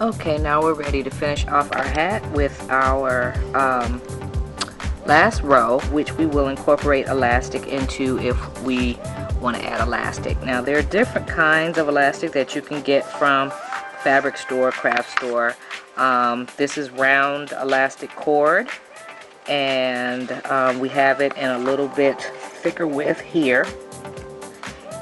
Okay, now we're ready to finish off our hat with our last row, which we will incorporate elastic into if we want to add elastic. Now there are different kinds of elastic that you can get from fabric store, craft store. This is round elastic cord, and we have it in a little bit thicker width here,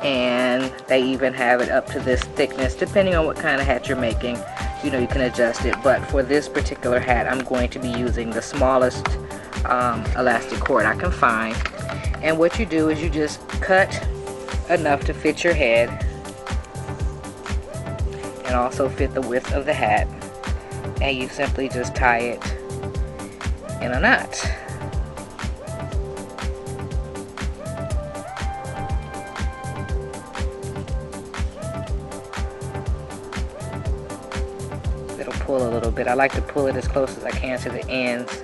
and they even have it up to this thickness depending on what kind of hat you're making. You know, you can adjust it, but for this particular hat I'm going to be using the smallest elastic cord I can find. And what you do is you just cut enough to fit your head and also fit the width of the hat, and you simply just tie it in a knot. It'll pull a little bit. I like to pull it as close as I can to the ends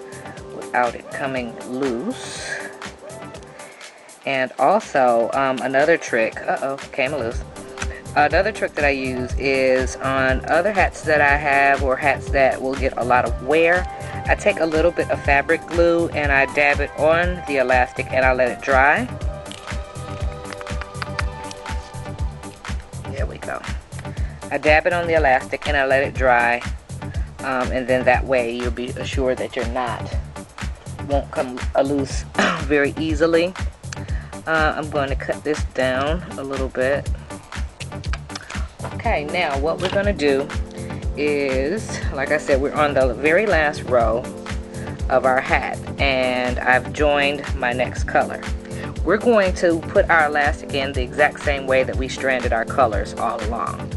without it coming loose. And also another trick, came loose. Another trick that I use is on other hats that I have, or hats that will get a lot of wear, I take a little bit of fabric glue and I dab it on the elastic and I let it dry. There we go. I dab it on the elastic and I let it dry, and then that way you'll be assured that your knot won't come loose very easily. I'm going to cut this down a little bit. Okay, now what we're going to do is, like I said, we're on the very last row of our hat, and I've joined my next color. We're going to put our elastic in the exact same way that we stranded our colors all along.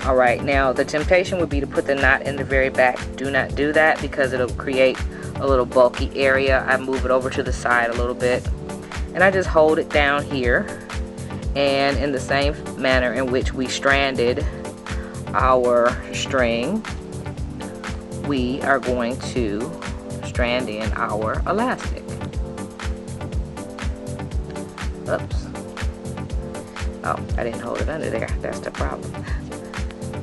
Alright, now the temptation would be to put the knot in the very back. Do not do that because it'll create a little bulky area. I move it over to the side a little bit, and I just hold it down here, and in the same manner in which we stranded our string, we are going to strand in our elastic. Oops. Oh, I didn't hold it under there. That's the problem.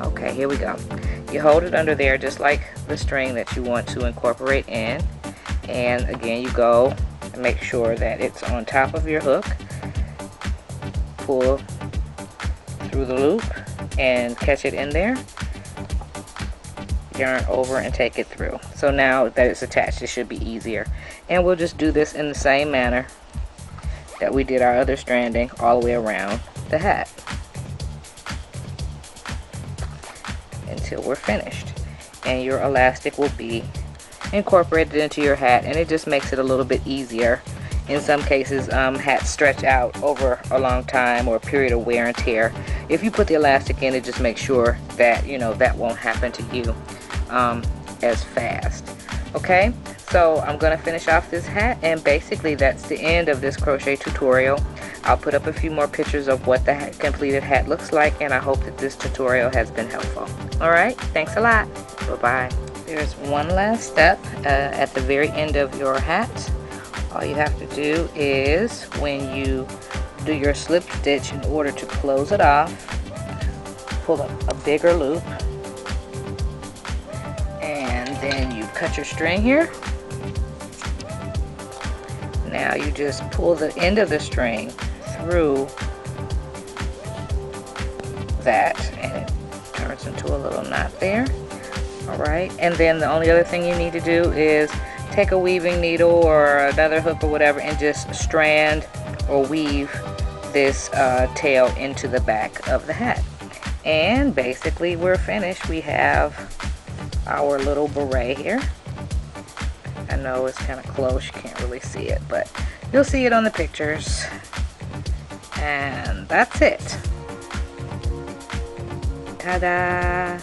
Okay, here we go. You hold it under there just like the string that you want to incorporate in, and again you go and make sure that it's on top of your hook. Pull through the loop and catch it in there. Yarn over and take it through. So now that it's attached, it should be easier. And we'll just do this in the same manner that we did our other stranding all the way around the hat until we're finished. And your elastic will be incorporated into your hat, and it just makes it a little bit easier. In some cases, hats stretch out over a long time or a period of wear and tear. If you put the elastic in, it just makes sure that, you know, that won't happen to you as fast. Okay, so I'm going to finish off this hat, and basically that's the end of this crochet tutorial. I'll put up a few more pictures of what the completed hat looks like, and I hope that this tutorial has been helpful. Alright, thanks a lot. Bye-bye. There's one last step at the very end of your hat. All you have to do is, when you do your slip stitch, in order to close it off, pull up a bigger loop, and then you cut your string here. Now you just pull the end of the string through that, and it turns into a little knot there. Alright, and then the only other thing you need to do is take a weaving needle or another hook or whatever and just strand or weave this tail into the back of the hat. And basically we're finished. We have our little beret here. I know it's kind of close, you can't really see it, but you'll see it on the pictures. And that's it. Ta-da!